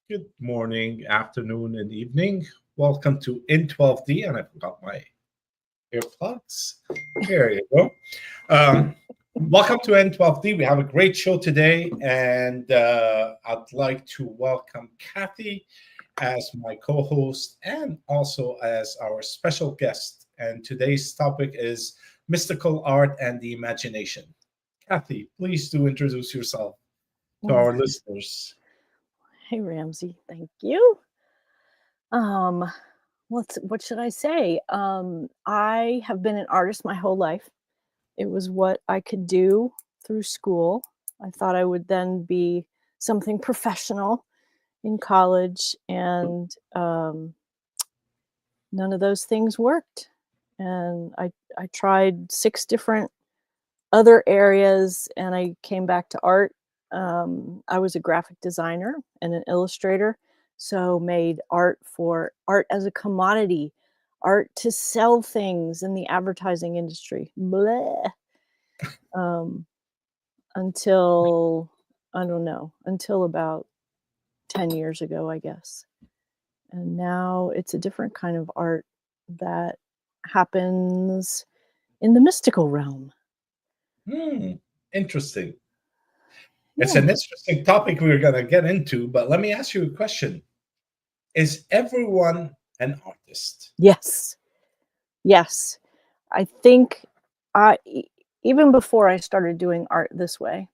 Good morning, afternoon, and evening. Welcome to In12d, and I forgot my earplugs. There you go. Welcome to N12D. We have a great show today, and I'd like to welcome Cathy as my co host and also as our special guest. And today's topic is mystical art and the imagination. Cathy, please do introduce yourself to Mm. our listeners. Hey, Ramzi, thank you. Um, what should I say? I have been an artist my whole life. It was what I could do through school. I thought I would then be something professional in college, and none of those things worked. And I tried 6 different other areas, and I came back to art. I was a graphic designer and an illustrator, so made art for art as a commodity, art to sell things in the advertising industry. Bleh. Um, until I don't know, until about 10 years ago, I guess. And now it's a different kind of art that happens in the mystical realm. Hmm, interesting. It's Yeah. an interesting topic we're going to get into, but let me ask you a question. Is everyone an artist? Yes. Yes. I think even before I started doing art this way,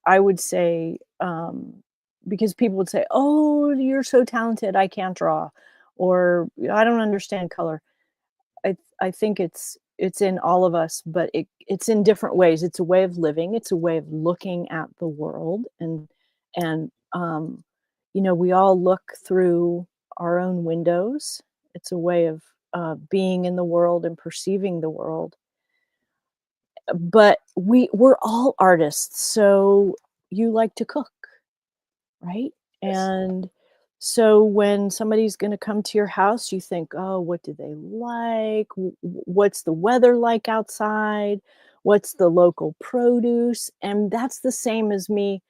I would say, because people would say, "Oh, you're so talented, I can't draw," or "I don't understand color." I think it's in all of us, but it's in different ways. It's a way of living. It's a way of looking at the world, and we all look through our own windows. It's a way of being in the world and perceiving the world. But we're all artists. So you like to cook, right? Yes. And so when somebody's going to come to your house, you think, oh, what do they like? What's the weather like outside? What's the local produce? And that's the same as me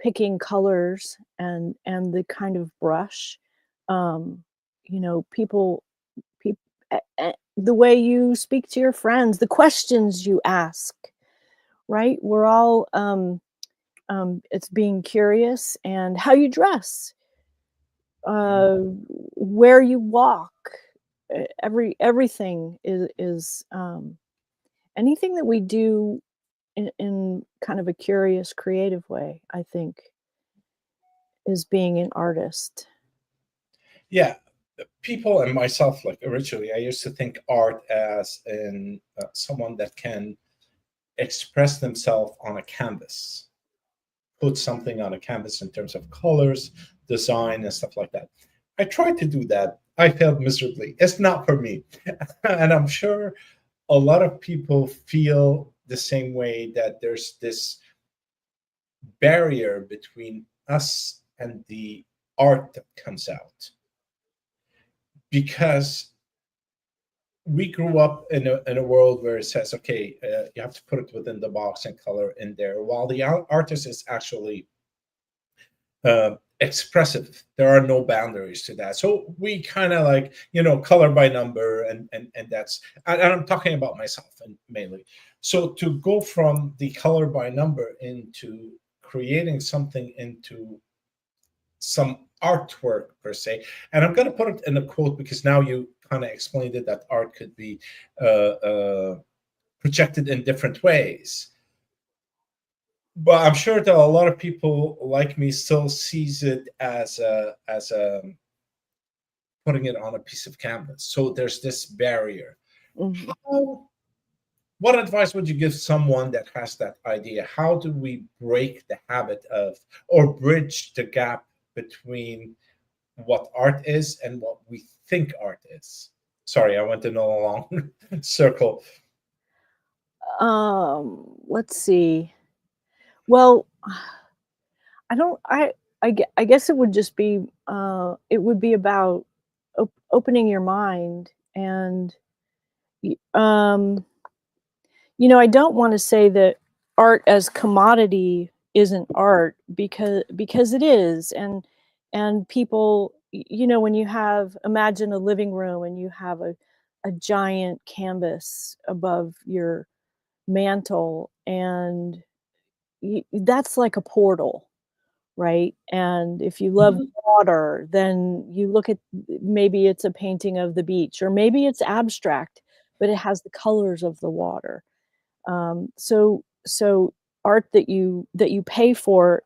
picking colors and the kind of brush. Um, people, the way you speak to your friends, the questions you ask, right? We're all it's being curious, and how you dress, Mhm. uh, where you walk. Everything is anything that we do in kind of a curious, creative way. I think is being an artist. Yeah, people and myself, like originally, I used to think art as in someone that can express themselves on a canvas, put something on a canvas in terms of colors, design, and stuff like that. I tried to do that. I failed miserably. It's not for me. And I'm sure a lot of people feel the same way, that there's this barrier between us and the art that comes out, because we grew up in a world where it says, okay, you have to put it within the box and color in there, while the artist is actually expressive. There are no boundaries to that. So we kind of like, color by number, and that's, and I'm talking about myself and mainly. So to go from the color by number into creating something into some artwork per se, and I'm going to put it in a quote because now you kind of explained it, that art could be projected in different ways. But I'm sure that a lot of people like me still sees it as a putting it on a piece of canvas. So there's this barrier. Mhm. How, what advice would you give someone that has that idea? How do we break the habit of, or bridge the gap between what art is and what we think art is? Sorry, I went in a long circle. Let's see. Well, I don't. I guess it would just be. It would be about opening your mind and y- um I don't want to say that art as commodity isn't art, because it is, And people, when you have, imagine a living room and you have a giant canvas above your mantle, and that's like a portal, right? And if you love water, then you look at, maybe it's a painting of the beach, or maybe it's abstract, but it has the colors of the water. So art that you pay for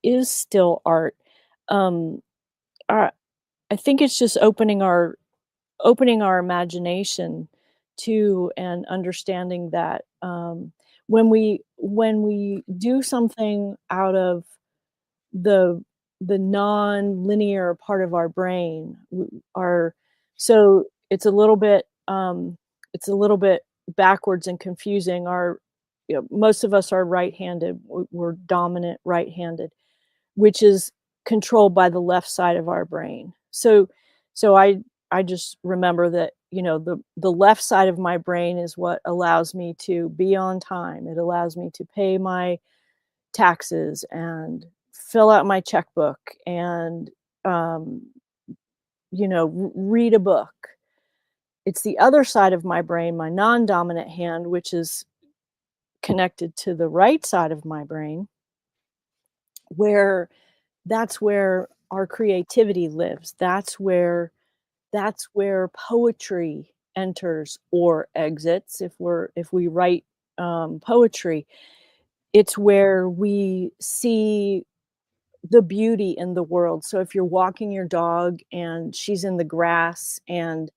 is still art. Um, I I think it's just opening our imagination to, and understanding that, when we do something out of the non-linear part of our brain, our so it's a little bit backwards and confusing. Most of us are right-handed. We're dominant right-handed, which is controlled by the left side of our brain. So I just remember that, the left side of my brain is what allows me to be on time. It allows me to pay my taxes and fill out my checkbook and, um, read a book. It's the other side of my brain, my non-dominant hand, which is connected to the right side of my brain, where that's where our creativity lives. That's where poetry enters or exits, if we write poetry. It's where we see the beauty in the world. So if you're walking your dog and she's in the grass and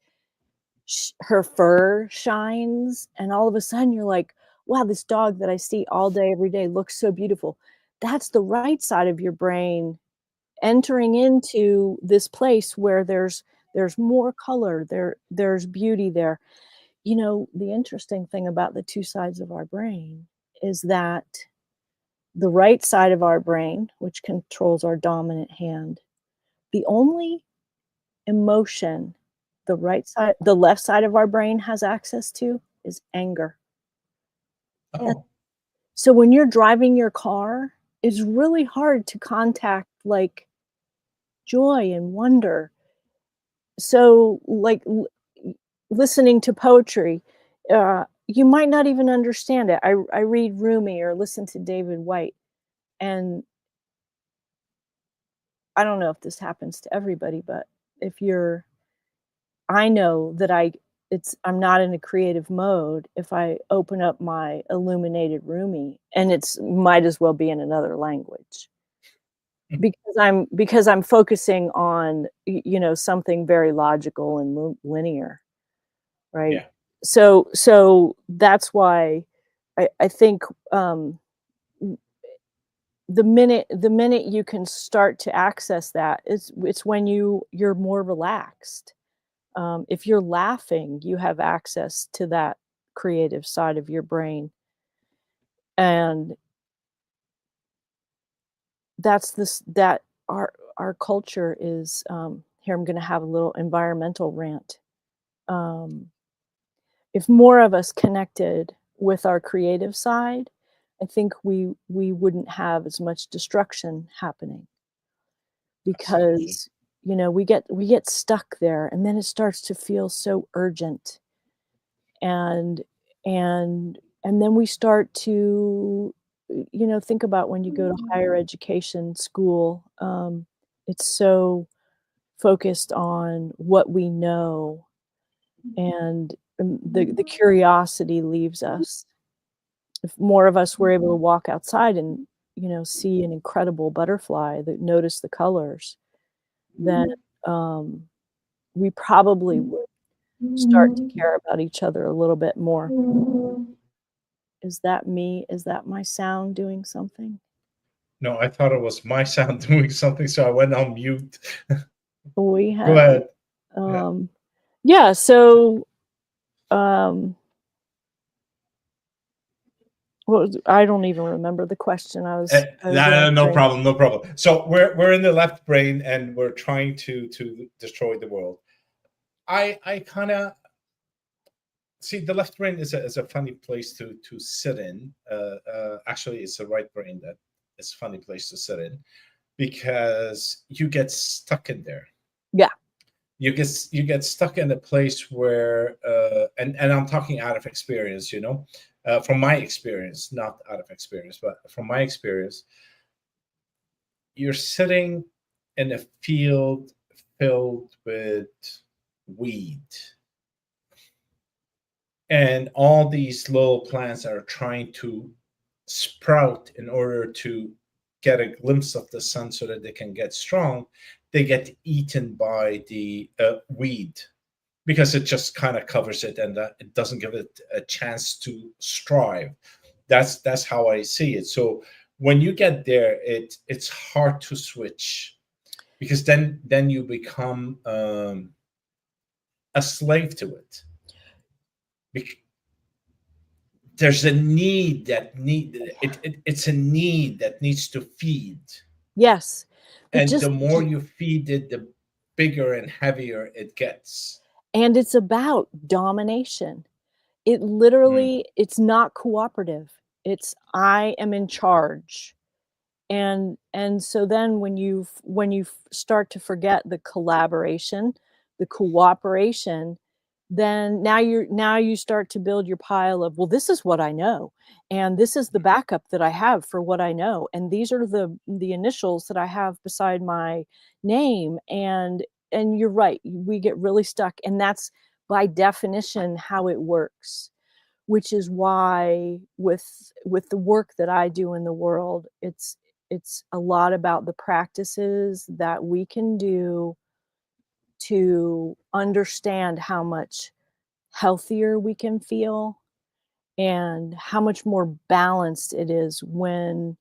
her fur shines, and all of a sudden you're like, wow, this dog that I see all day every day looks so beautiful. That's the right side of your brain entering into this place where there's more color, there's beauty there. The interesting thing about the two sides of our brain is that the right side of our brain, which controls our dominant hand, the only emotion the left side of our brain has access to is anger. Yeah. Oh, So when you're driving your car, it's really hard to contact, like, joy and wonder. So, like, listening to poetry, you might not even understand it. I read Rumi or listen to David White, and I don't know if this happens to everybody, but if you're I know that I'm not in a creative mode if I open up my illuminated Rumi, and it's might as well be in another language, because I'm focusing on, something very logical and linear, right? yeah. So that's why I think, w the minute you can start to access that, it's when you're more relaxed. If you're laughing, you have access to that creative side of your brain, and that our culture is, here I'm gonna have a little environmental rant. Um, if more of us connected with our creative side, I think we wouldn't have as much destruction happening, Absolutely. because, we get stuck there, and then it starts to feel so urgent, and and then we start to, think about when you go to higher education school. It's so focused on what we know, and the curiosity leaves us. If more of us were able to walk outside and, see an incredible butterfly, that notice the colors, then, um, we probably would start to care about each other a little bit more. Is that me? Is that my sound doing something? No, I thought it was my sound doing something, so I went on mute. We Go have, ahead. Yeah. um yeah, so, um, I don't even remember the question. I was No answering. problem, no problem. So we're in the left brain and we're trying to destroy the world. I kind of see the left brain is a funny place to sit in. Actually, it's the right brain that is a funny place to sit in. because you get stuck in there. Yeah. You get stuck in a place where and I'm talking out of experience, from my experience, not out of experience, but from my experience. You're sitting in a field filled with weed, and all these little plants are trying to sprout in order to get a glimpse of the sun so that they can get strong. They get eaten by the weed, because it just kind of covers it, and it doesn't give it a chance to strive. That's how I see it. So when you get there, it's hard to switch, because then you become a slave to it. There's a need that it's a need that needs to feed. Yes. And the more you feed it, the bigger and heavier it gets. And it's about domination. It literally, it's not cooperative. It's I am in charge. And so then when you start to forget the collaboration, the cooperation, then now you start to build your pile of, well, this is what I know, and this is the backup that I have for what I know, and these are the initials that I have beside my name. And you're right, we get really stuck, and that's by definition how it works, which is why with the work that I do in the world, it's a lot about the practices that we can do to understand how much healthier we can feel, and how much more balanced it is when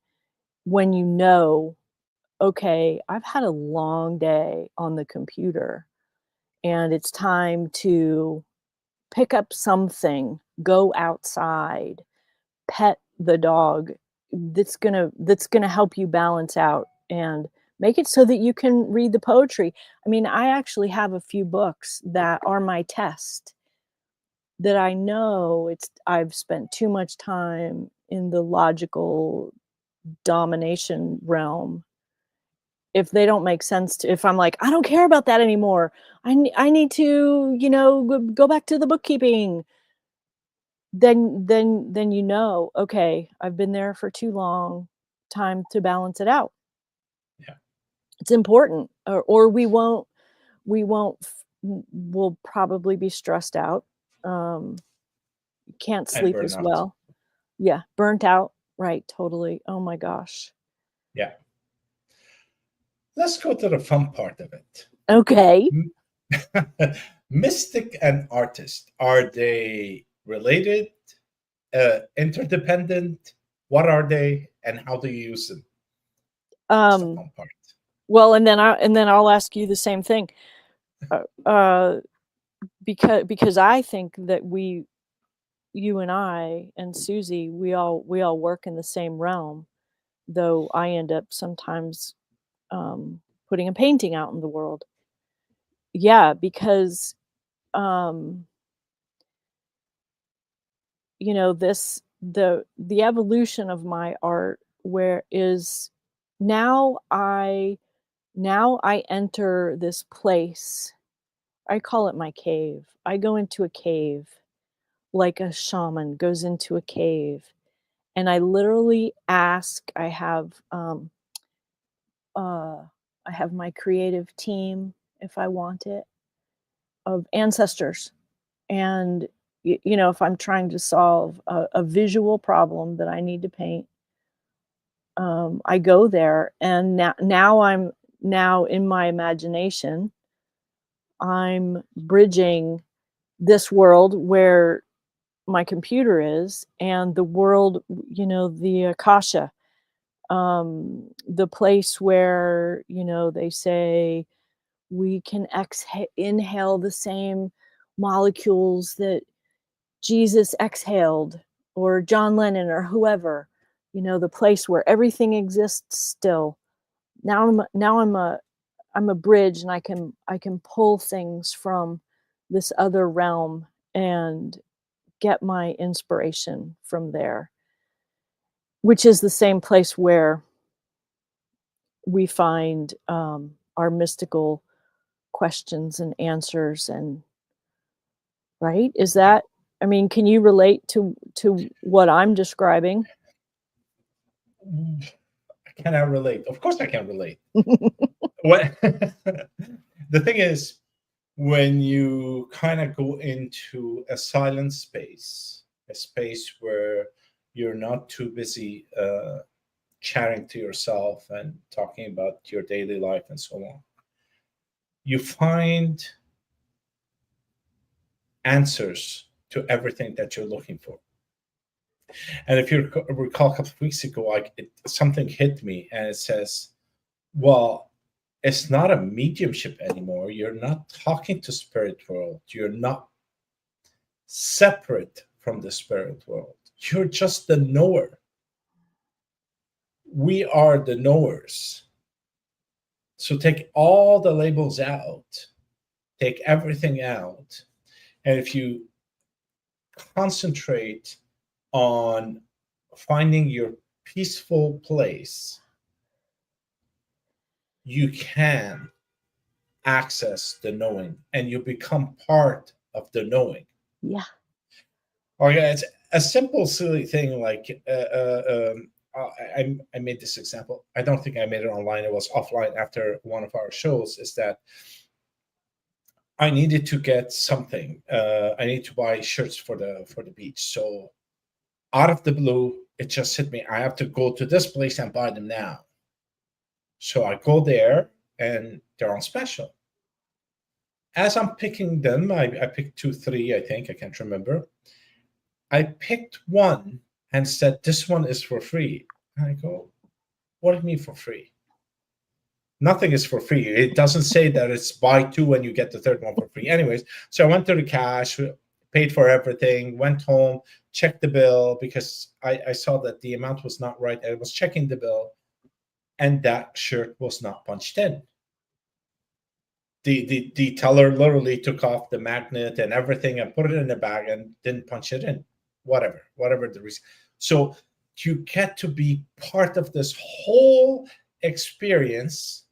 okay, I've had a long day on the computer, and it's time to pick up something, go outside, pet the dog, that's gonna help you balance out and make it so that you can read the poetry. I mean, I actually have a few books that are my test, that I know I've spent too much time in the logical domination realm. If they don't make sense if I'm like, I don't care about that anymore. I need to, go back to the bookkeeping. Then okay, I've been there for too long, time to balance it out. Yeah. It's important, or we'll probably be stressed out, can't sleep as well. Yeah, burnt out, right, totally. Oh my gosh. Yeah. Let's go to the fun part of it. Okay. Mystic and artist, are they related, interdependent? What are they, and how do you use them? That's the fun part. Well, and then I'll ask you the same thing, because I think that you and I and Susie, we all work in the same realm, though I end up sometimes putting a painting out in the world. Yeah, because this the evolution of my art, where is now I enter this place. I call it my cave. I go into a cave like a shaman goes into a cave, and I literally ask. I have my creative team, if I want it, of ancestors. And if I'm trying to solve a visual problem that I need to paint, I go there, and now in my imagination, I'm bridging this world where my computer is, and the world, the akasha, the place where they say we can inhale the same molecules that Jesus exhaled, or John Lennon, or whoever, the place where everything exists still. I'm a bridge, and I can pull things from this other realm and get my inspiration from there, which is the same place where we find our mystical questions and answers. And right, is that, I mean, can you relate to what I'm describing? Can I relate? Of course I can relate. What the thing is, when you kind of go into a silent space, a space where you're not too busy chatting to yourself and talking about your daily life and so on, you find answers to everything that you're looking for. And if you recall a couple of weeks ago, something hit me and it says, well, it's not a mediumship anymore. You're not talking to spirit world. You're not separate from the spirit world. You're just the knower. We are the knowers. So take all the labels out, take everything out. And if you concentrate on finding your peaceful place, you can access the knowing and you become part of the knowing. Yeah. Okay, it's a simple, silly thing like I made this example. I don't think I made it online. It was offline after one of our shows. Is that I needed to get something. I need to buy shirts for the beach. So out of the blue, it just hit me. I have to go to this place and buy them now. So I go there and they're on special. As I'm picking them, I picked 2, 3, I think, I can't remember. I picked one and said, this one is for free. And I go, what do you mean for free? Nothing is for free. It doesn't say that it's buy 2 and you get the third one for free. Anyways, so I went to the cash, paid for everything, went home, checked the bill because I saw that the amount was not right. I was checking the bill and that shirt was not punched in. The teller literally took off the magnet and everything and put it in a bag and didn't punch it in. Whatever the reason. So you get to be part of this whole experience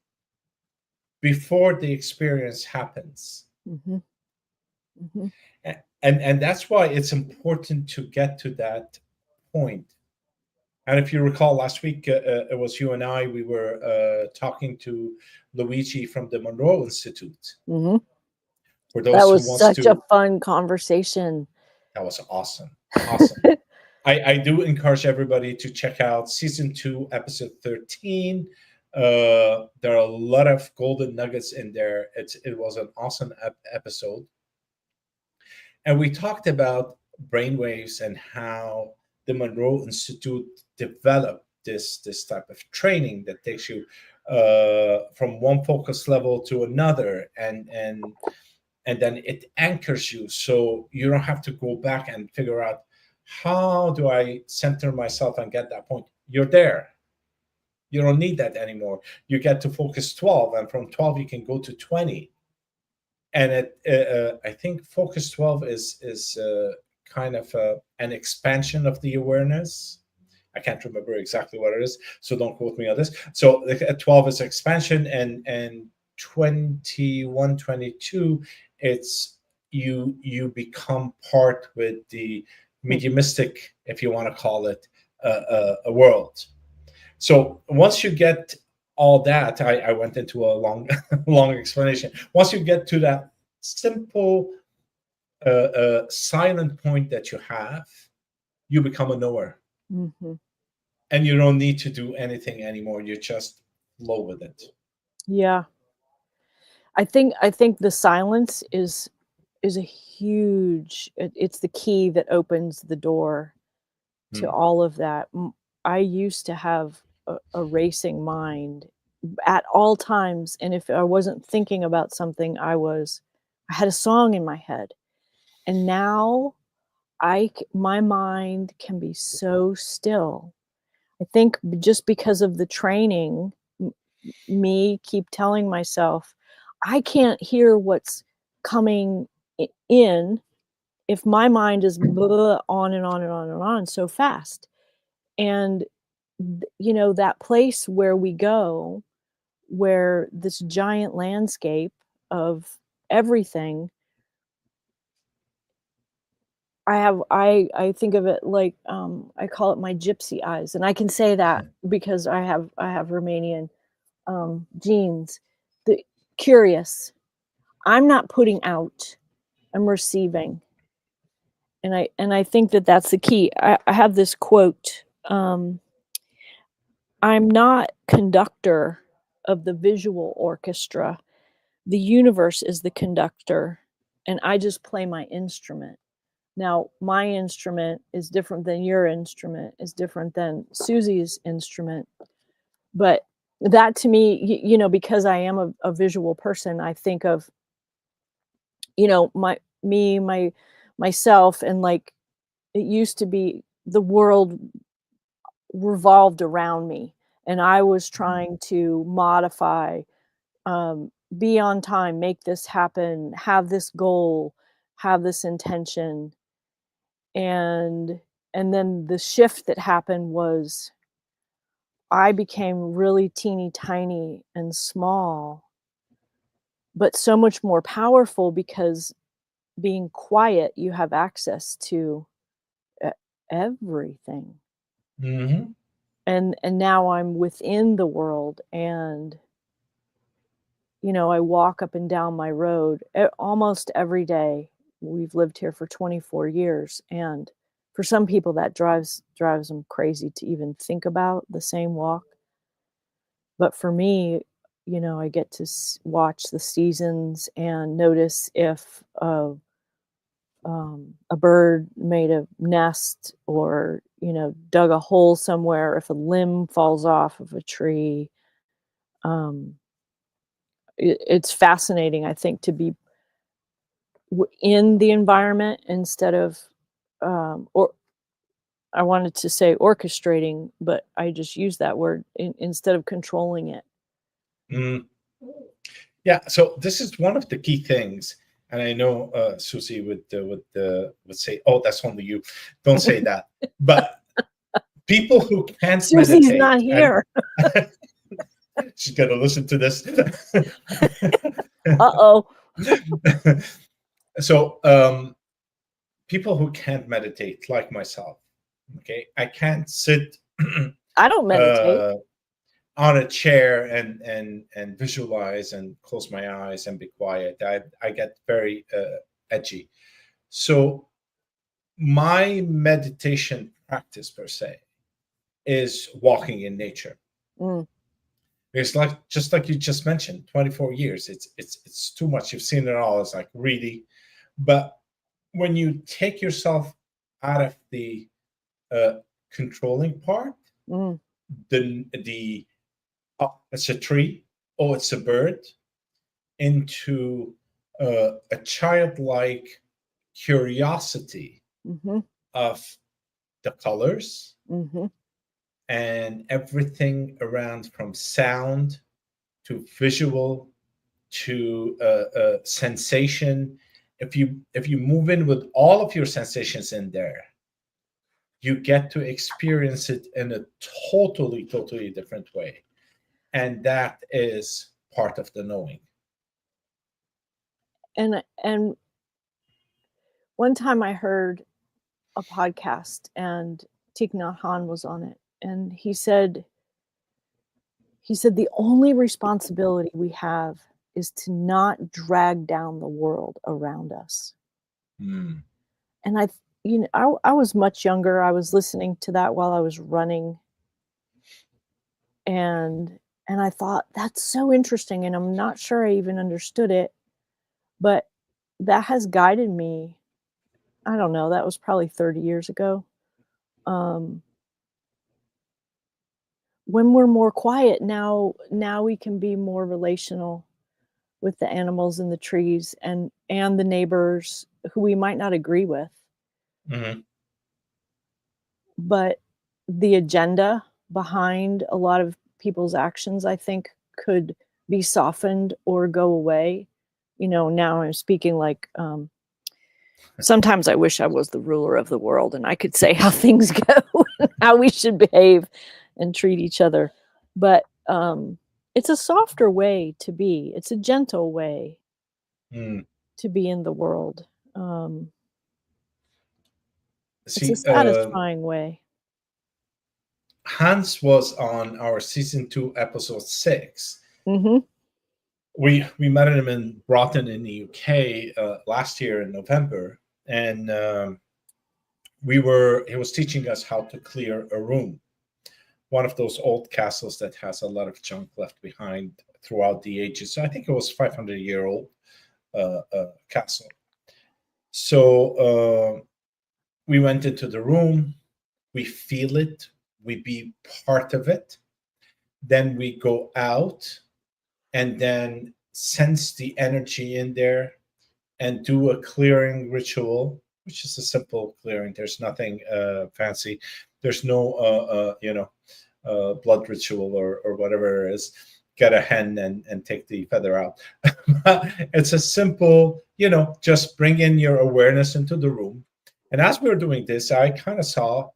before the experience happens. Mm-hmm. Mm-hmm. And that's why it's important to get to that point. And if you recall, last week it was you and I. We were talking to Luigi from the Monroe Institute. Mm-hmm. For That those who was wants such a to, fun conversation. that was awesome. Awesome. I do encourage everybody to check out season 2, episode 13. There are a lot of golden nuggets in there. It was an awesome episode. And we talked about brainwaves and how the Monroe Institute developed this type of training that takes you from one focus level to another, and then it anchors you, so you don't have to go back and figure out how do I center myself and get that point. You're there. You don't need that anymore. You get to focus 12, and from 12 you can go to 20. And I think focus 12 is kind of an expansion of the awareness. I can't remember exactly what it is, so don't quote me on this. So 12 is expansion, and 21, 22, it's you become part with the mediumistic, if you want to call it, a world. So once you get all that, I went into a long long explanation. Once you get to that simple silent point that you have, you become a knower. Mm-hmm. And you don't need to do anything anymore. You just flow with it. Yeah. I think the silence is a huge, it's the key that opens the door to all of that. I used to have a racing mind at all times, and if I wasn't thinking about something, I had a song in my head. And now my mind can be so still. I think just because of the training, me keep telling myself, I can't hear what's coming in if my mind is on and on and on and on so fast. And that place where we go where this giant landscape of everything, I think of it like, I call it my gypsy eyes, and I can say that because I have Romanian genes. The curious. I'm not putting out. I'm receiving, and I think that that's the key. I have this quote. I'm not conductor of the visual orchestra. The universe is the conductor, and I just play my instrument. Now, my instrument is different than your instrument, is different than Susie's instrument. But that to me, you know, because I am a visual person, I think of, you know, myself, and like it used to be the world revolved around me, and I was trying to modify, be on time, make this happen, have this goal, have this intention. And then the shift that happened was I became really teeny tiny and small, but so much more powerful because being quiet, you have access to e- everything. Hmm. And now I'm within the world, and you know, I walk up and down my road almost every day. We've lived here for 24 years, and for some people that drives them crazy to even think about the same walk. But for me, you know, I get to watch the seasons and notice if a bird made a nest, or you know, dug a hole somewhere, if a limb falls off of a tree. Um, it's fascinating, I think, to be in the environment instead of, or I wanted to say orchestrating, but I just use that word instead of controlling it. Mm. Yeah. So this is one of the key things, and I know Susie would say, "Oh, that's only you." Don't say that. But people who can't Susie's meditate, not and here. she's gonna listen to this. Uh-oh. So people who can't meditate, like myself, okay, I can't sit I don't meditate. uh, on a chair and visualize and close my eyes and be quiet. I get very edgy. So my meditation practice per se is walking in nature. Mm, It's like, just like you just mentioned, 24 years. It's too much. You've seen it all. It's like, really. But when you take yourself out of the uh, controlling part, mm, the oh, it's a tree, oh, it's a bird, into a childlike curiosity mhm, of the colors mhm. and everything around, from sound to visual to sensation. If you move in with all of your sensations in there, you get to experience it in a totally different way, and that is part of the knowing. And one time I heard a podcast, and Thich Nhat Hanh was on it, and he said the only responsibility we have is to not drag down the world around us. Mm. And I was much younger. I was listening to that while I was running, and I thought that's so interesting, and I'm not sure I even understood it, but that has guided me. I don't know, that was probably 30 years ago. Um, when we're more quiet now we can be more relational with the animals and the trees and the neighbors who we might not agree with, Mhm. but the agenda behind a lot of people's actions, I think, could be softened or go away. You know, now I'm speaking like, sometimes I wish I was the ruler of the world and I could say how things go, how we should behave and treat each other. But It's a softer way to be. It's a gentle way Mm. to be in the world. Um, it's a See, satisfying way. Hans was on our season 2, episode 6. Mhm. We met him in Broughton in the UK last year in November, and he was teaching us how to clear a room, one of those old castles that has a lot of junk left behind throughout the ages. So I think it was 500-year-old castle. So we went into the room, we feel it, we be part of it, then we go out and then sense the energy in there and do a clearing ritual, which is a simple clearing. There's nothing fancy. There's no blood ritual or whatever it is. Get a hen and take the feather out. It's a simple, just bring in your awareness into the room. And as we were doing this, I kind of saw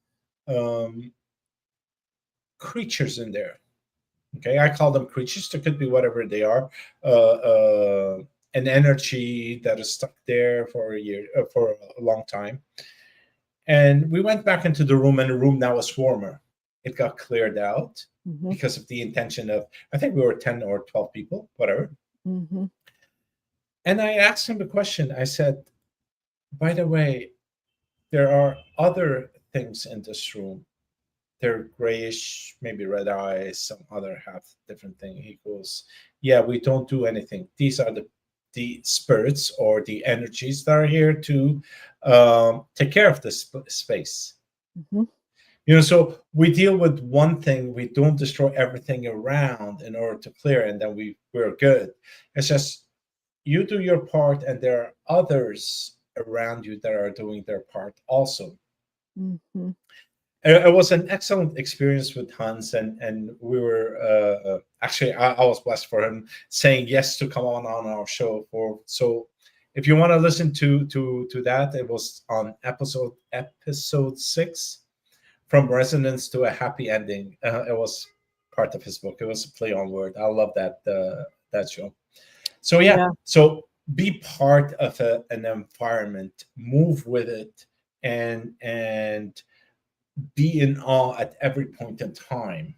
creatures in there. Okay, I call them creatures. There could be whatever they are. An energy that is stuck there for a year, for a long time. And we went back into the room, and the room now was warmer. It got cleared out because of the intention of, I think we were 10 or 12 people, whatever. Mhm. And I asked him a question. I said, by the way, there are other things in this room. They're grayish, maybe red eyes, some other half different thing. He goes, yeah, we don't do anything. These are the spirits or the energies that are here to take care of this space. Mhm. So we deal with one thing. We don't destroy everything around in order to clear, and then we're good. It's just you do your part, and there are others around you that are doing their part also. Mhm. It was an excellent experience with Hans, and we were actually I was blessed for him saying yes to come on our show. So if you want to listen to that, it was on episode 6, from resonance to a happy ending. It was part of his book. It was a play on word. I love that show. So yeah, Yeah. so be part of an environment, move with it, and be in awe at every point in time.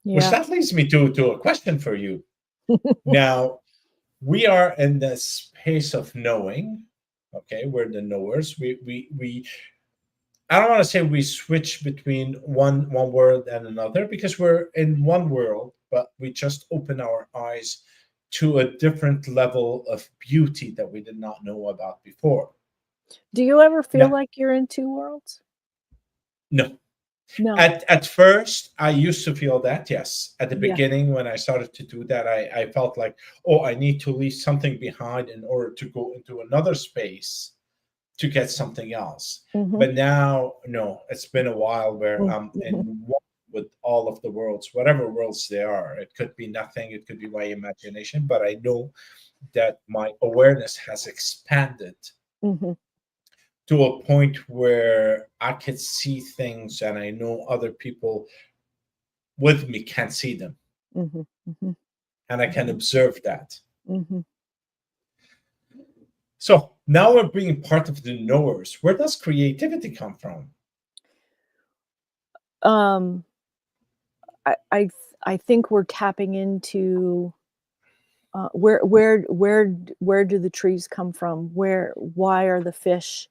Which Yeah. that leads me to a question for you. Now, we are in the space of knowing. Okay, we're the knowers. We I don't want to say we switch between one world and another, because we're in one world, but we just open our eyes to a different level of beauty that we did not know about before. Do you ever feel Now, like you're in two worlds? no, No. at first I used to feel that, yes. At the Yeah. beginning, when I started to do that, I felt like, oh, I need to leave something behind in order to go into another space to get something else. Mhm. But now, no, it's been a while where I'm in Mhm. one with all of the worlds, whatever worlds they are. It could be nothing, it could be my imagination, but I know that my awareness has expanded Mhm. to a point where I could see things, and I know other people with me can't see them, Mhm. Mhm. and I can Mhm. observe that. Mhm. So now we're being part of the knowers. Where does creativity come from? Um, I think we're tapping into, where do the trees come from? Why are the fish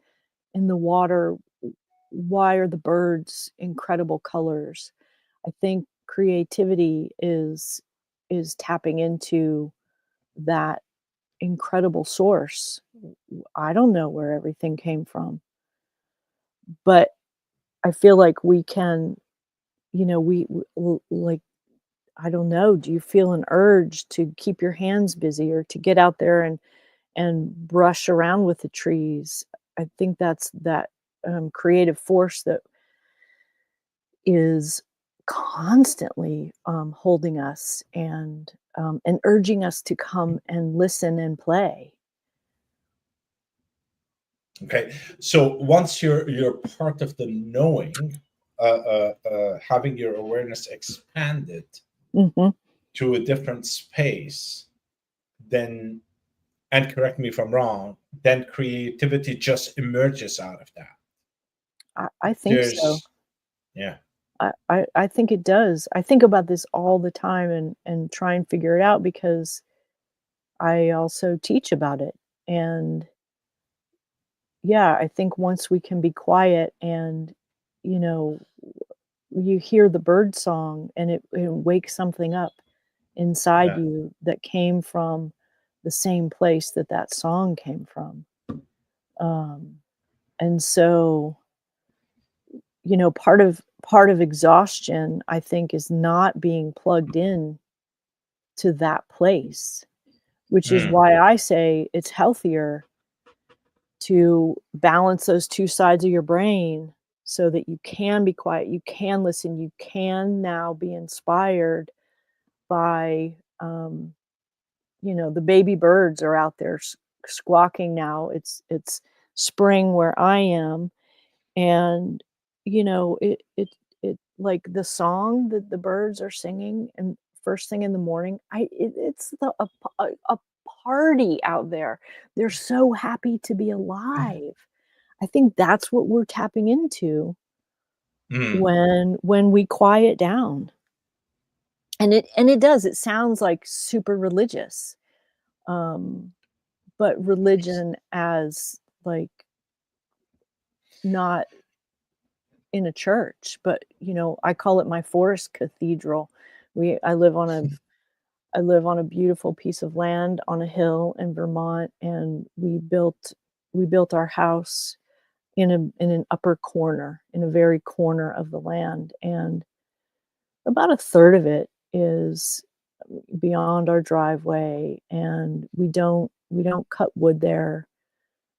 in the water? Why are the birds incredible colors? I think creativity is tapping into that incredible source. I don't know where everything came from, but I feel like we can, like, I don't know, do you feel an urge to keep your hands busy or to get out there and brush around with the trees? I think that's that creative force that is constantly holding us and urging us to come and listen and play. Okay, so once you're part of the knowing, having your awareness expanded, Hmm. to a different space, then, and correct me if I'm wrong, then creativity just emerges out of that. I think so. There's, yeah. I think it does. I think about this all the time and try and figure it out because I also teach about it. And yeah, I think once we can be quiet and, you know, you hear the bird song and it wakes something up inside Yeah. you that came from the same place that that song came from. Um, and so, you know, part of exhaustion, I think, is not being plugged in to that place, which is Mm, why I say it's healthier to balance those two sides of your brain so that you can be quiet, you can listen, you can now be inspired by, you know, the baby birds are out there squawking now. It's spring where I am, and you know, it like the song that the birds are singing and first thing in the morning. It's a party out there. They're so happy to be alive. I think that's what we're tapping into mm. when we quiet down. And it does. It sounds like super religious. Um, but religion as like not in a church, but you know, I call it my forest cathedral. We I live on a beautiful piece of land on a hill in Vermont, and we built our house in an upper corner, in a very corner of the land, and about a third of it is beyond our driveway, and we don't cut wood there.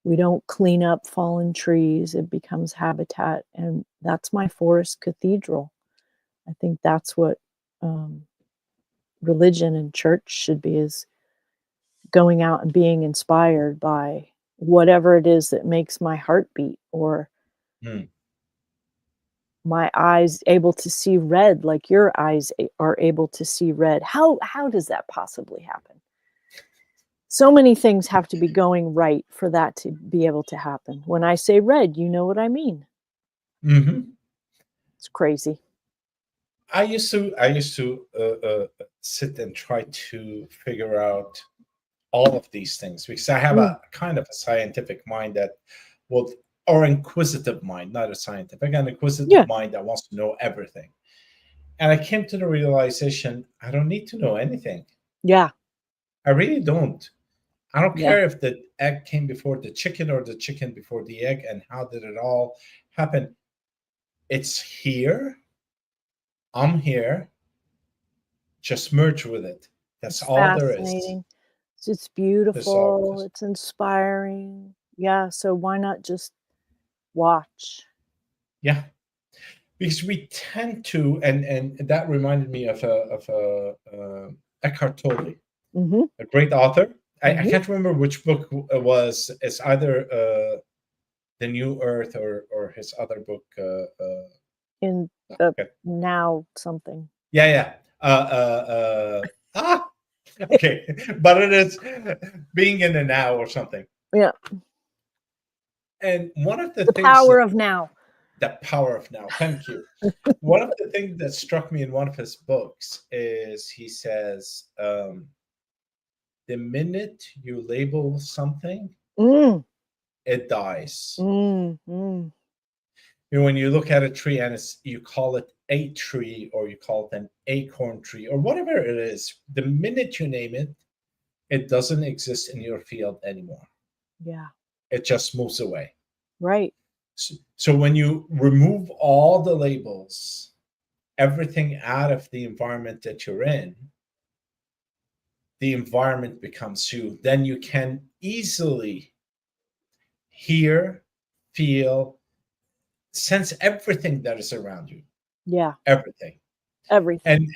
We don't clean up fallen trees. It becomes habitat, and that's my forest cathedral. I think that's what um, religion and church should be, is going out and being inspired by whatever it is that makes my heart beat, or Mm. my eyes able to see red like your eyes are able to see red. How does that possibly happen? So many things have to be going right for that to be able to happen. When I say red, you know what I mean. Hmm. It's crazy. I used to sit and try to figure out all of these things because I have Mm, a kind of a scientific mind that will, or inquisitive mind, not a scientific, an inquisitive yeah, mind that wants to know everything. And I came to the realization I don't need to know anything. yeah, I really don't. I don't yeah. care if the egg came before the chicken or the chicken before the egg and how did it all happen. It's here. I'm here. Just merge with it. That's It's all there is. fascinating. It's That's all it beautiful. is. It's inspiring. Yeah. So why not just watch? Yeah, because we tend to, and that reminded me of a Eckhart Tolle, Mm-hmm. a great author. I Mm-hmm. can't remember which book it was. It's either the New Earth or his other book. In the Okay. now something. Yeah, yeah. Ah, okay, but it is being in the now or something. Yeah. And one of the The things power that of now. the power of now. Thank you. One of the things that struck me in one of his books is he says, the minute you label something, Mm, it dies. mm. You know, when you look at a tree and you call it a tree or you call it an acorn tree or whatever it is, the minute you name it, it doesn't exist in your field anymore. Yeah. It just moves away. Right. So when you remove all the labels, everything out of the environment that you're in, the environment becomes you. Then you can easily hear, feel, sense everything that is around you, Yeah. everything. Everything.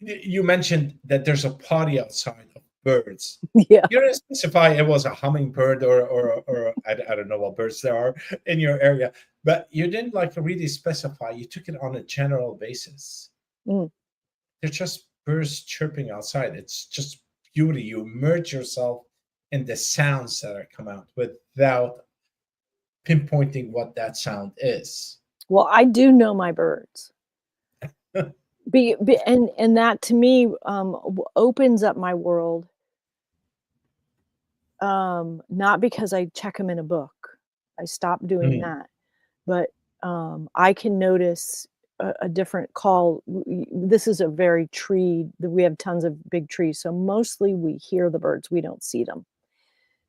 And you mentioned that there's a party outside of birds. Yeah. You didn't specify it was a hummingbird or I don't know what birds there are in your area, but you didn't like really specify. You took it on a general basis. Mm, They're just birds chirping outside, it's just beauty. You immerse yourself in the sounds that are come out without pinpointing what that sound is. Well, I do know my birds. And that to me opens up my world. Not because I check them in a book. I stopped doing Mm, that. But I can notice a different call. This is a very tree. We have tons of big trees, so mostly we hear the birds. We don't see them.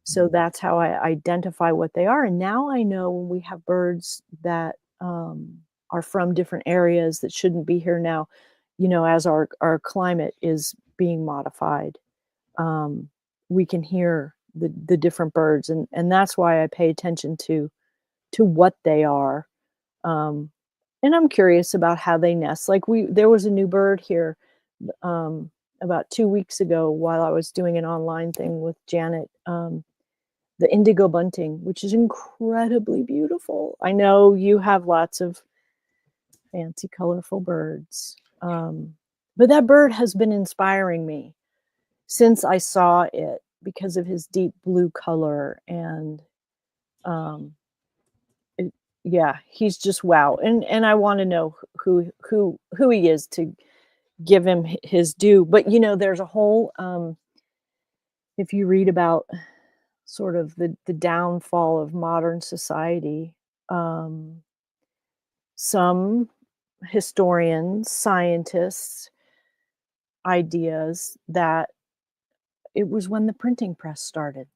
So that's how I identify what they are. And now I know when we have birds that are from different areas that shouldn't be here now, as our climate is being modified, we can hear the different birds. And that's why I pay attention to what they are. And I'm curious about how they nest. Like there was a new bird here about 2 weeks ago while I was doing an online thing with Janet. The indigo bunting, which is incredibly beautiful. I know you have lots of fancy, colorful birds. But that bird has been inspiring me since I saw it because of his deep blue color. And um, yeah, he's just wow. And I want to know who he is to give him his due. But there's a whole if you read about sort of the downfall of modern society, some historians, scientists, ideas that it was when the printing press started.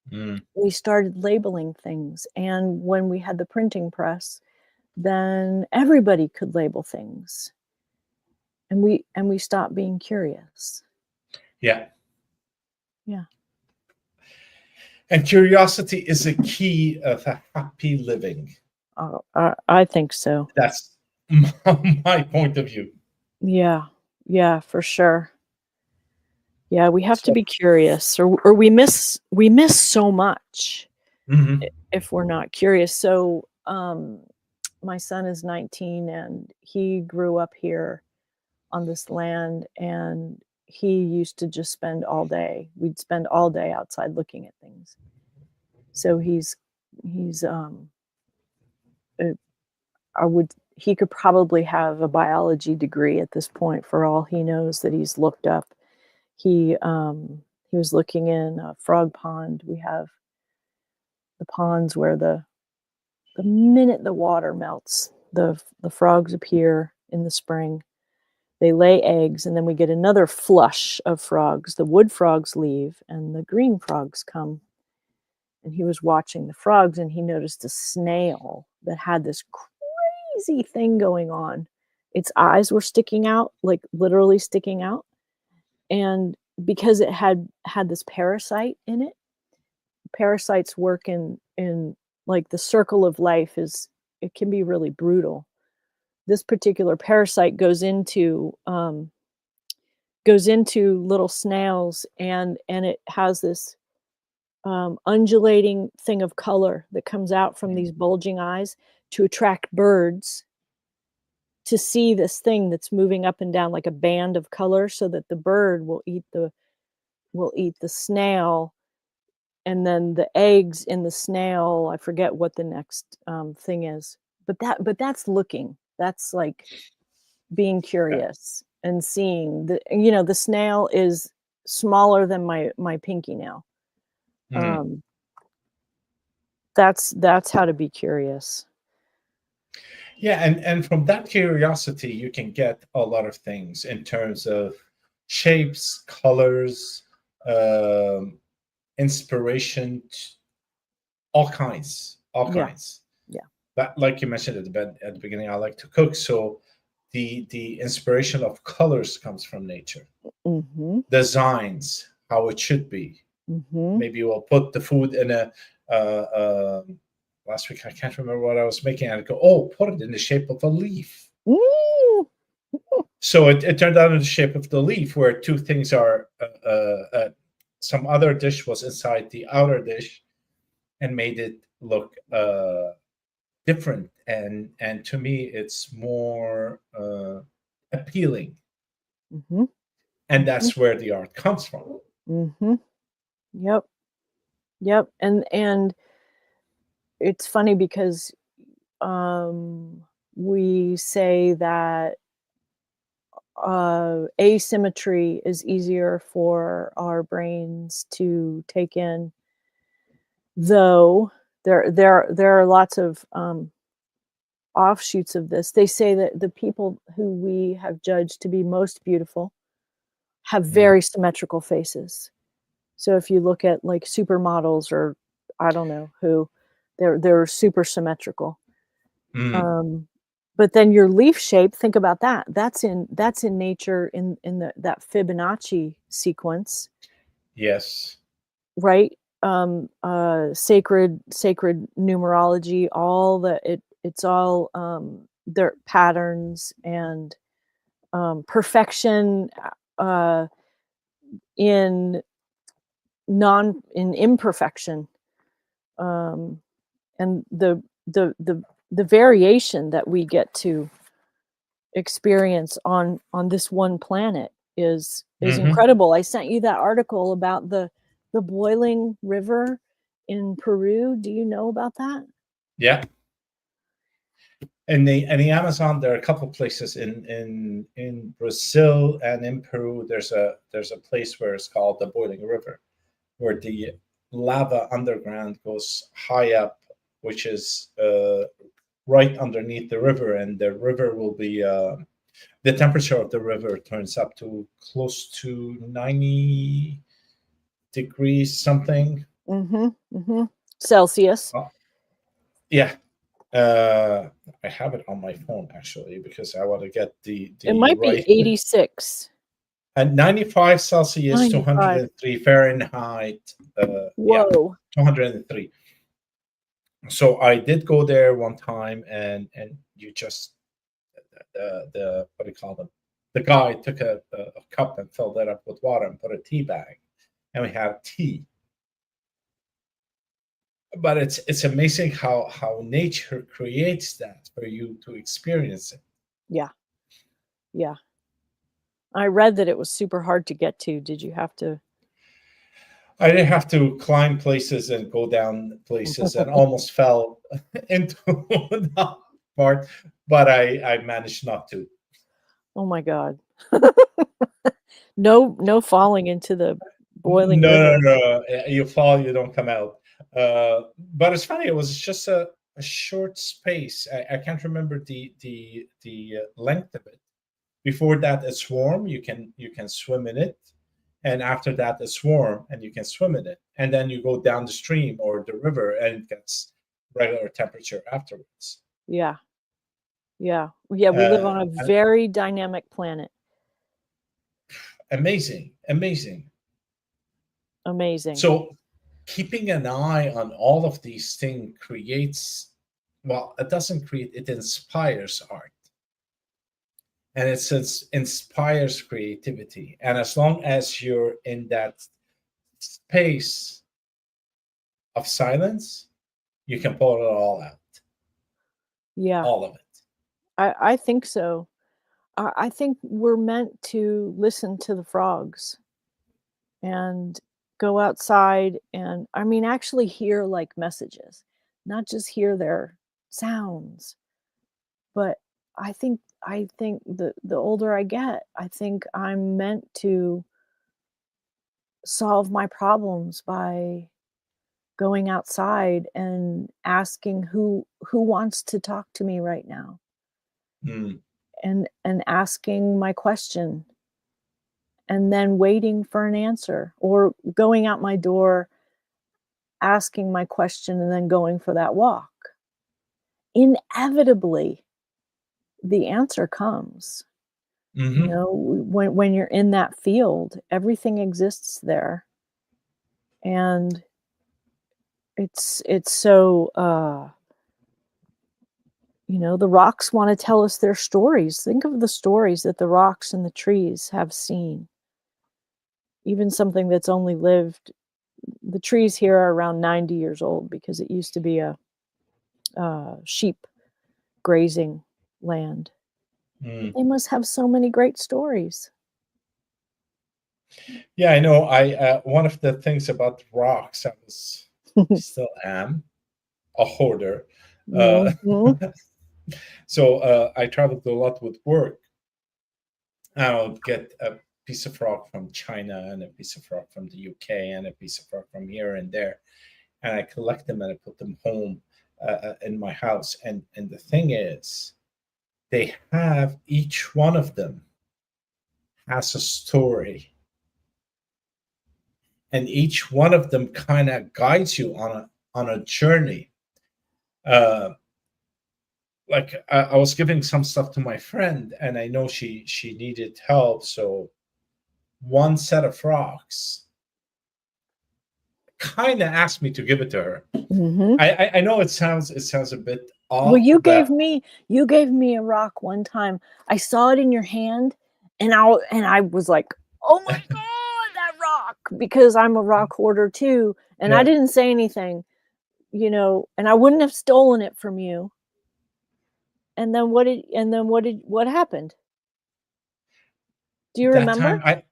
mm. We started labeling things, and when we had the printing press, then everybody could label things, and we stopped being curious. Yeah. Yeah. And curiosity is a key of a happy living. I think so. That's my point of view. Yeah. Yeah, for sure. Yeah, we have to So, be curious, or we miss so much mhm. if we're not curious. So, my son is 19 and he grew up here on this land, and he used to just spend all day. We'd spend all day outside looking at things. So he's uh, he could probably have a biology degree at this point for all he knows that he's looked up. He was looking in a frog pond. We have the ponds where the minute the water melts, the frogs appear in the spring. They lay eggs, and then we get another flush of frogs. The wood frogs leave, and the green frogs come. And he was watching the frogs, and he noticed a snail that had this crazy thing going on. Its eyes were sticking out, like literally sticking out. And because it had this parasite in it, parasites work in like the circle of life it can be really brutal. This particular parasite goes into little snails, and it has this undulating thing of color that comes out from these bulging eyes to attract birds to see this thing that's moving up and down like a band of color, so that the bird will eat the snail, and then the eggs in the snail. I forget what the next thing is, but that's looking. That's like being Yeah. curious and seeing the snail is smaller than my pinky nail. Mm. Um, that's how to be curious. Yeah, and from that curiosity, you can get a lot of things in terms of shapes, colors, um, inspiration, all kinds, all Yeah, kinds. yeah, But like you mentioned at the beginning, I like to cook, so the inspiration of colors comes from nature. mhm, Designs, how it should be. mhm. Maybe we'll put the food in a. Uh, Last week I can't remember what I was making. I'd go, oh, put it in the shape of a leaf. Mm, So it turned out in the shape of the leaf, where two things are. Some other dish was inside the outer dish, and made it look different. And to me, it's more appealing. Mm-hmm. And that's where the art comes from. Mm-hmm. Yep. Yep. And it's funny because we say that asymmetry is easier for our brains to take in, though there are lots of offshoots of this. They say that the people who we have judged to be most beautiful have Mm. very symmetrical faces. So if you look at like supermodels or I don't know who, they're super symmetrical. Mm. Um, but then your leaf shape, think about that. That's in nature in that Fibonacci sequence, Yes. right? Sacred numerology, all it's all their patterns and perfection uh, in in imperfection, um, and the variation that we get to experience on this one planet is Hmm. incredible. I sent you that article about the boiling river in Peru. Do you know about that? Yeah. In the Amazon, there are a couple places in Brazil and in Peru. There's a place where it's called the Boiling River, where the lava underground goes high up, which is right underneath the river, and the river will be the temperature of the river turns up to close to 90 degrees something. Mm-hmm. Mm-hmm. Celsius. Uh, yeah, uh, I have it on my phone actually because I want to get It the might be right. 86. At 95 Celsius, 95. 203 Fahrenheit. Yeah, Whoa. 203. So I did go there one time, and you just the what do you call them? The guy took a cup and filled it up with water and put a tea bag, and we had tea. But it's amazing how nature creates that for you to experience it. Yeah. Yeah. I read that it was super hard to get to. Did you have to? I didn't have to climb places and go down places and almost fell into that part, but I managed not to. Oh my God. No falling into the boiling No, river. no, no. You fall, you don't come out. But it's funny. It was just a short space. I can't remember the length of it. Before that, it's warm. You can swim in it, and after that, it's warm, and you can swim in it. And then you go down the stream or the river, and it gets regular temperature afterwards. Yeah. Yeah. Yeah, we live on a And very dynamic planet. amazing, amazing. Amazing. So keeping an eye on all of these things creates, well, it doesn't create, it inspires art, and inspires creativity. And as long as you're in that space of silence, you can pull it all out, Yeah. all of it. I think so. I think we're meant to listen to the frogs and go outside and I mean actually hear like messages, not just hear their sounds. But I think the older I get, I think I'm meant to solve my problems by going outside and asking who wants to talk to me right now Mm. and asking my question and then waiting for an answer or going out my door asking my question and then going for that walk. Inevitably, the answer comes. You Hmm. know, when you're in that field, everything exists there. And it's so the rocks want to tell us their stories. Think of the stories that the rocks and the trees have seen. Even something that's only lived the trees here are around 90 years old because it used to be a sheep grazing land. Mm. They must have so many great stories. Yeah, I know. I one of the things about rocks, I still am a hoarder. Uh, Mhm. so I traveled a lot with work. I would get a piece of rock from China and a piece of rock from the UK and a piece of rock from here and there, and I collect them and I put them home in my house. And the thing is, they have each one of them has a story, and each one of them kind of guides you on a journey. Uh, like I was giving some stuff to my friend, and I know she needed help, so one set of rocks kind of asked me to give it to her. Mhm. I know it sounds a bit Well, odd, you gave but me a rock one time. I saw it in your hand, and I was like, "Oh my god, that rock!" Because I'm a rock hoarder too, and I yeah, didn't say anything, and I wouldn't have stolen it from you. What happened? Do you that remember? time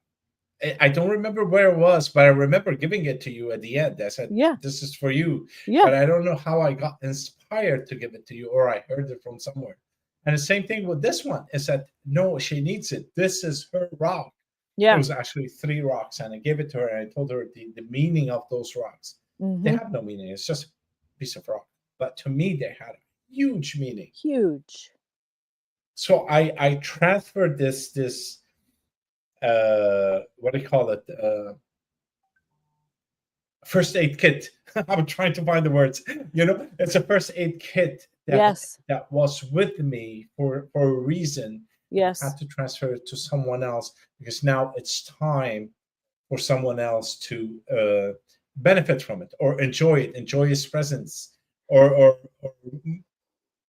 I don't remember where it was, but I remember giving it to you at the end. I said, Yeah, "This is for you," yeah, but I don't know how I got inspired to give it to you, or I heard it from somewhere. And the same thing with this one is that no, she needs it. This is her rock. It yeah. was actually three rocks, and I gave it to her, and I told her the meaning of those rocks. They Mhm. have no meaning. It's just a piece of rock, but to me, they had a huge meaning. Huge. So I transferred this what do you call it, first aid kit. I'm trying to find the words. It's a first aid kit Yes, that was with me for a reason. I yes. had to transfer it to someone else because now it's time for someone else to benefit from it or enjoy it, enjoy his presence, or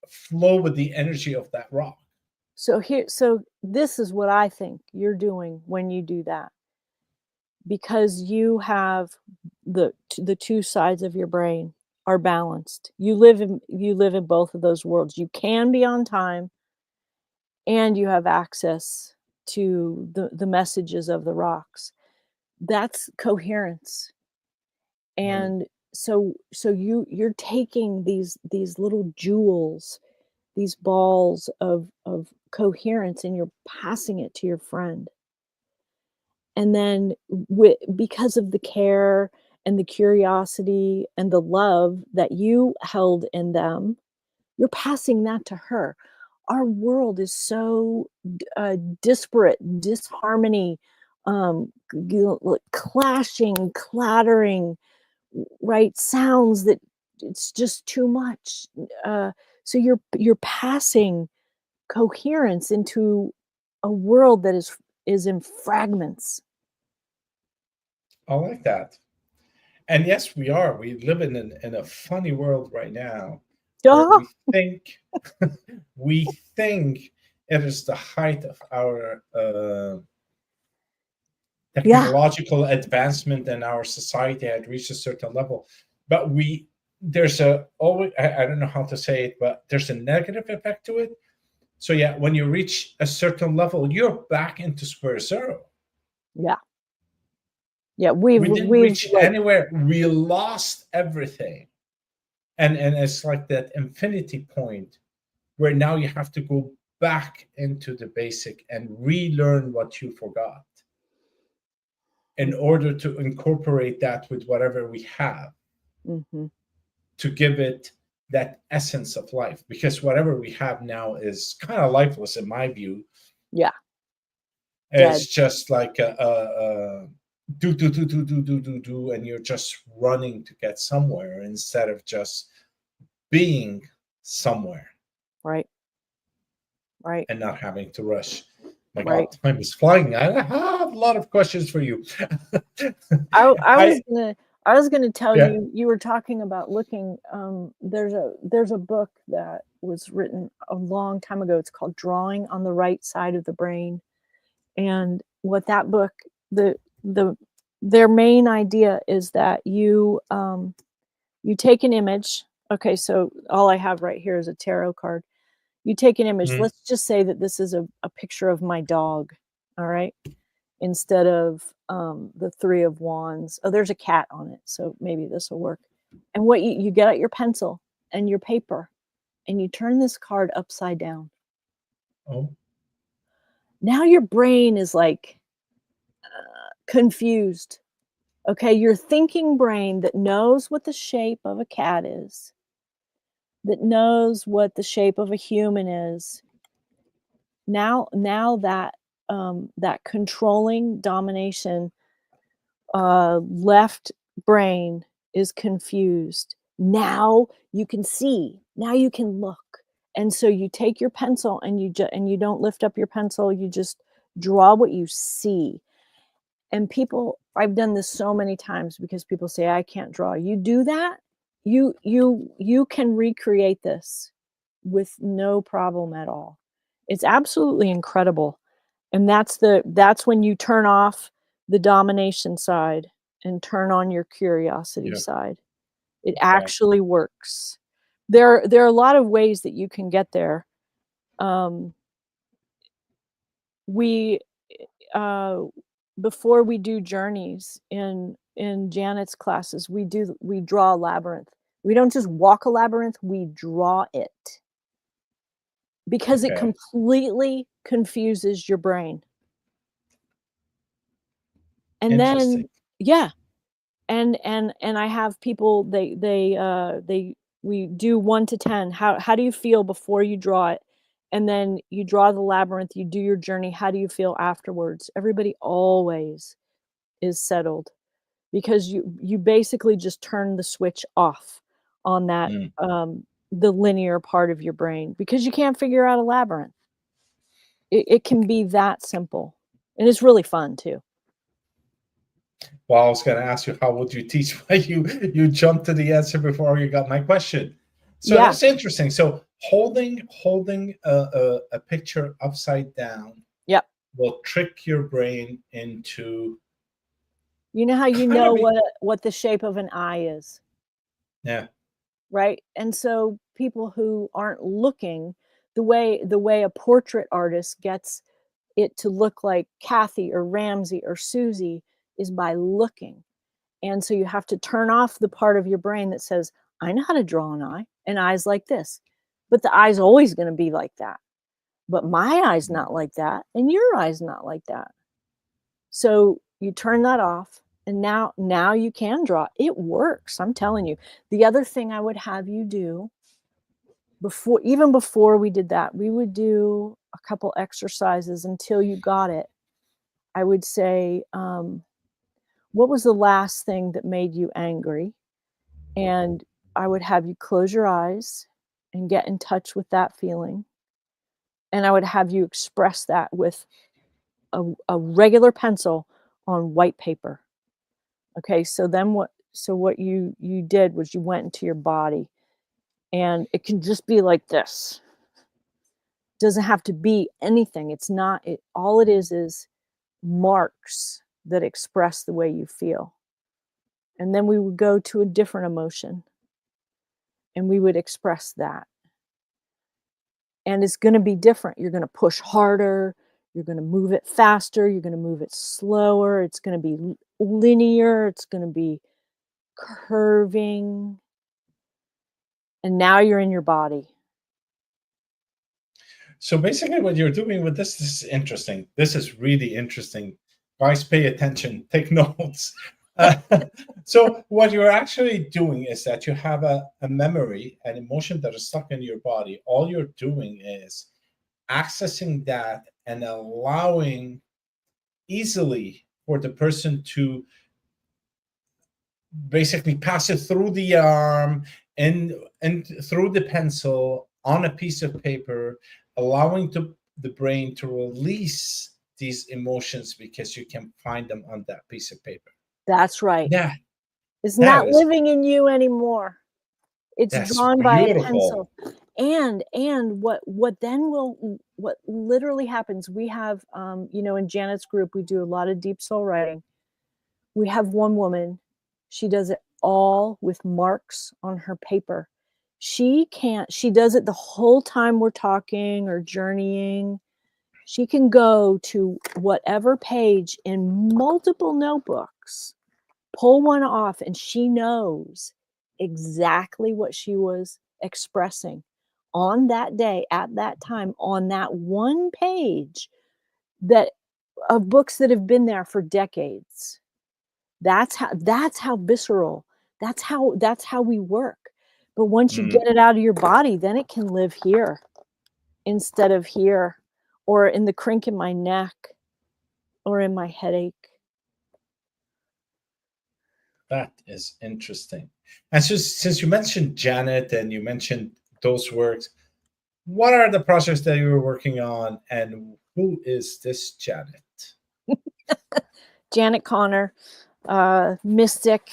flow with the energy of that rock. So this is what I think you're doing when you do that, because you have the two sides of your brain are balanced. You live in both of those worlds. You can be on time, and you have access to the messages of the rocks. That's coherence. Mm. And so you're taking these little jewels, these balls of coherence, and you're passing it to your friend. And then because of the care and the curiosity and the love that you held in them, you're passing that to her. Our world is so disparate, disharmony, like clashing, clattering, right? Sounds that it's just too much. Uh, so you're passing coherence into a world that is in fragments. I like that. And yes, we are. We live in a funny world right now where Ah, we think it is the height of our yeah, technological advancement and our society had reached a certain level. But there's a always, I don't know how to say it, but there's a negative effect to it. So yeah, when you reach a certain level, you're back into square zero. yeah, yeah. We've We didn't we've reach like anywhere. We lost everything. And it's like that infinity point where now you have to go back into the basic and relearn what you forgot in order to incorporate that with whatever we have mhm, to give it that essence of life, because whatever we have now is kind of lifeless in my view. yeah, dead, It's just like a do, and you're just running to get somewhere instead of just being somewhere right, right, and not having to rush. My right. God, time is flying. I have a lot of questions for you. I I was gonna tell Yeah. you, you were talking about looking, there's a book that was written a long time ago. It's called Drawing on the Right Side of the Brain. And what that book, the their main idea is that you take an image. Okay, so all I have right here is a tarot card. You take an image. Mhm. Let's just say that this is a picture of my dog. All right. instead of the Three of Wands. Oh, there's a cat on it, so maybe this will work. And what you get out your pencil and your paper, and you turn this card upside down. Oh, Now your brain is like confused. Okay, your thinking brain that knows what the shape of a cat is, that knows what the shape of a human is. Now that that controlling domination left brain is confused. Now you can see. Now you can look. And so you take your pencil and you don't lift up your pencil. You just draw what you see. And people, I've done this so many times because people say I can't draw. You do that, you can recreate this with no problem at all. It's absolutely incredible. And that's when you turn off the domination side and turn on your curiosity yeah. side. It Okay. actually works. There are a lot of ways that you can get there. We before we do journeys in Janet's classes, we draw a labyrinth. We don't just walk a labyrinth, we draw it. Because it Okay. completely confuses your brain. And then Interesting. yeah, and I have people we do 1 to 10. How do you feel before you draw it? And then you draw the labyrinth, you do your journey, how do you feel afterwards? Everybody always is settled because you basically just turn the switch off on that Mm. the linear part of your brain because you can't figure out a labyrinth. It can be that simple. And it's really fun too. Well, I was going to ask you, how would you teach? Why you jumped to the answer before you got my question. So Yeah. that's interesting. So holding a picture upside down Yep. will trick your brain into You know how you kind of know be, what the shape of an eye is, yeah. right? And so people who aren't looking, the way a portrait artist gets it to look like Cathy or Ramzi or Susie is by looking. And so you have to turn off the part of your brain that says, I know how to draw an eye. An eye's like this. But the eye's always going to be like that. But my eye's not like that, and your eye's not like that. So you turn that off, and now you can draw. It works, I'm telling you. The other thing I would have you do before we did that, we would do a couple exercises until you got it. I would say, what was the last thing that made you angry? And I would have you close your eyes and get in touch with that feeling. And I would have you express that with a regular pencil on white paper. Okay, so then what you did was you went into your body, and it can just be like this. Doesn't have to be anything. It's not it all it is marks that express the way you feel. And then we would go to a different emotion and we would express that. And it's going to be different. You're going to push harder, you're going to move it faster, you're going to move it slower, it's going to be linear, it's going to be curving. And now you're in your body. So basically, what you're doing with this is interesting. This is really interesting. Guys, pay attention. Take notes. Uh, so what you're actually doing is that you have a memory, an emotion that is stuck in your body. All you're doing is accessing that and allowing easily for the person to basically pass it through the arm and through the pencil on a piece of paper, allowing the brain to release these emotions because you can find them on that piece of paper. That's right. Yeah, It's that not is living in you anymore. It's that's drawn by a beautiful. pencil. And what literally happens, we have in Janet's group, we do a lot of deep soul writing. We have one woman, she does it all with marks on her paper. She does it the whole time we're talking or journeying. She can go to whatever page in multiple notebooks, pull one off, and she knows exactly what she was expressing on that day, at that time, on that one page that of books that have been there for decades. That's how visceral, that's how we work. But once you Mm, get it out of your body, then it can live here instead of here, or in the crink in my neck, or in my headache. that is interesting. And so, since you mentioned Janet and you mentioned those works, what are the projects that you were working on, and who is this Janet? Janet Connor, mystic,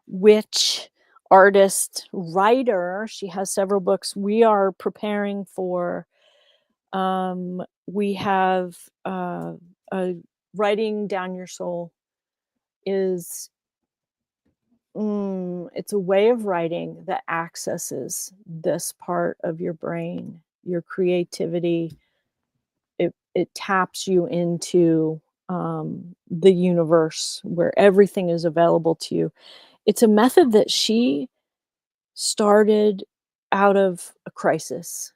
witch, artist, writer. She has several books. We are preparing for, we have writing down your soul is, it's a way of writing that accesses this part of your brain, your creativity. It taps you into the universe where everything is available to you. It's a method that she started out of a crisis.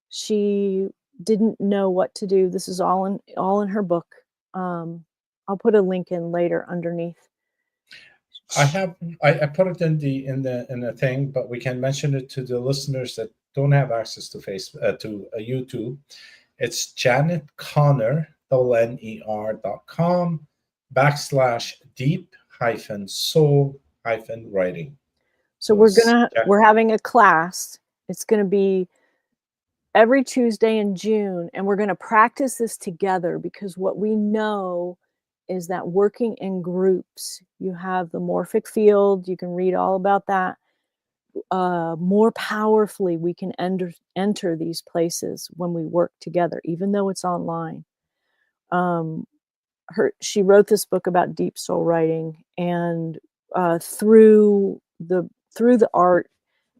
She didn't know what to do. This is all in her book. I'll put a link in later underneath. I have I put it in the thing, but we can mention it to the listeners that don't have access to YouTube. It's Janet Connor, NER.com /deep soul writing. So we're having a class. It's gonna be every Tuesday in June, and we're gonna practice this together, because what we know is that working in groups, you have the morphic field, you can read all about that. More powerfully, we can enter these places when we work together, even though it's online. She wrote this book about deep soul writing, and through the art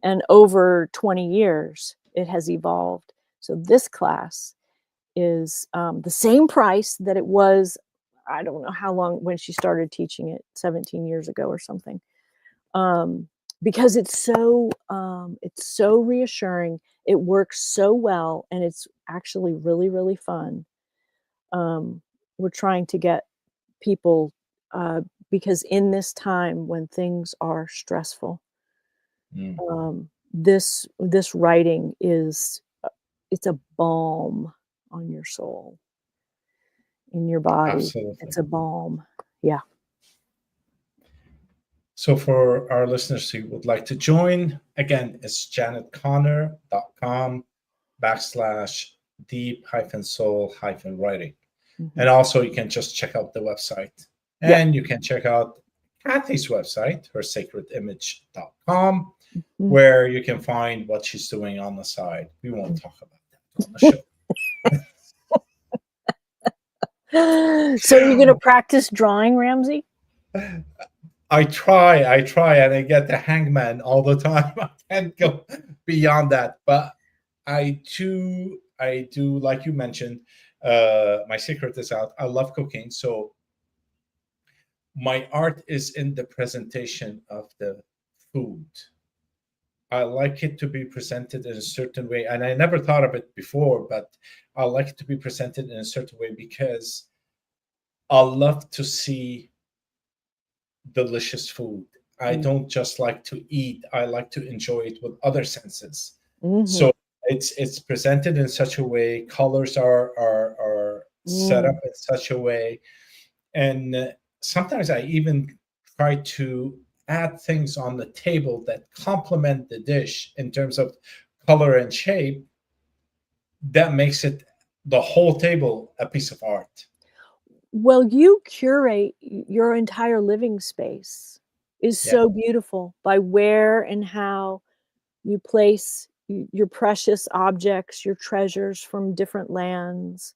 and over 20 years, it has evolved. So this class is the same price that it was. I don't know how long, when she started teaching it, 17 years ago or something. Because it's so reassuring. It works so well, and it's actually really, really fun. We're trying to get people, because in this time when things are stressful, Mm, this writing is, it's a balm on your soul, in your body. absolutely. It's a balm. Yeah. So for our listeners who would like to join, again, it's janetconnor.com /deep soul writing. And also you can just check out the website. Yep. And you can check out Cathy's website, hersacredimage.com, Mhm. where you can find what she's doing on the side. We won't talk about that on the show. So you're gonna practice drawing, Ramzi? I try, and I get the hangman all the time. I can't go beyond that. But I do, like you mentioned, my secret is out. I love cooking. So my art is in the presentation of the food. I like it to be presented in a certain way. And I never thought of it before, but I like it to be presented in a certain way because I love to see delicious food. I don't just like to eat, I like to enjoy it with other senses. Mm-hmm. So it's presented in such a way, colors are set up in such a way. And sometimes I even try to add things on the table that complement the dish in terms of color and shape, that makes it the whole table a piece of art. Well, you curate your entire living space is Yeah. so beautiful by where and how you place your precious objects, your treasures from different lands.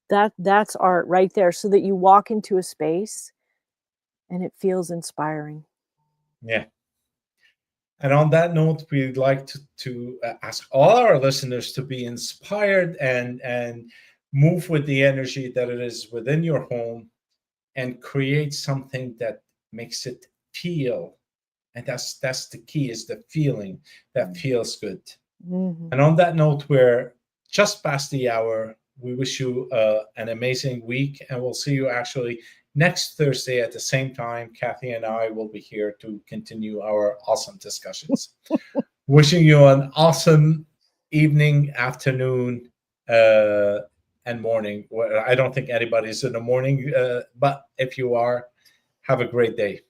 That's art right there, so that you walk into a space and it feels inspiring. Yeah. And on that note, we'd like to ask all our listeners to be inspired and move with the energy that it is within your home and create something that makes it feel. And that's the key, is the feeling that feels good. Mm-hmm. And on that note, we're just past the hour. We wish you an amazing week, and we'll see you actually next Thursday at the same time. Cathy and I will be here to continue our awesome discussions. Wishing you an awesome evening, afternoon, and morning. Well, I don't think anybody's in the morning, but if you are, have a great day.